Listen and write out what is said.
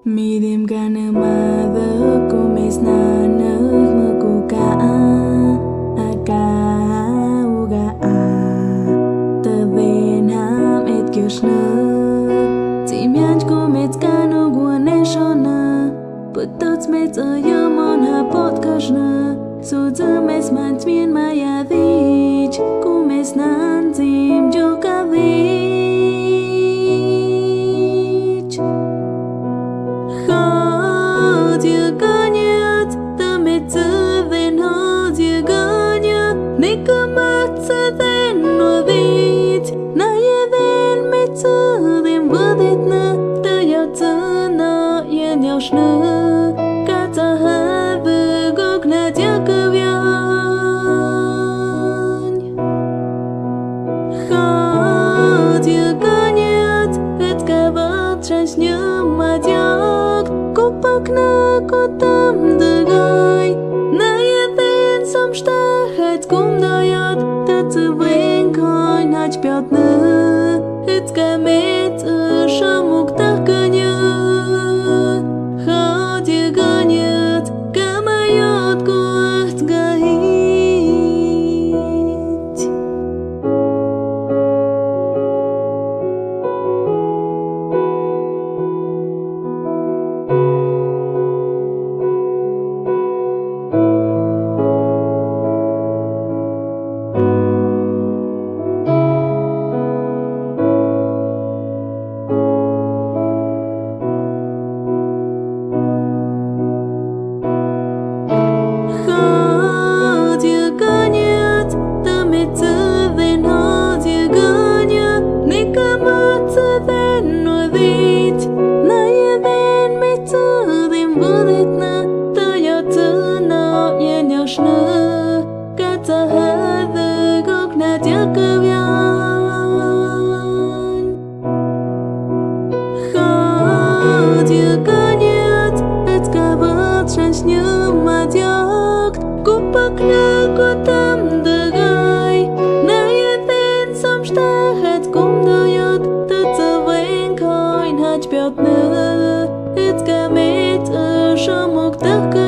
Mirim gana mother kumes na mukuka aka uga a te venham et kyushna timianj kumets kanu guaneshona putots mets a yamon ha potkashna so the mes man tmien maya dich kumes nan zim jokavich It's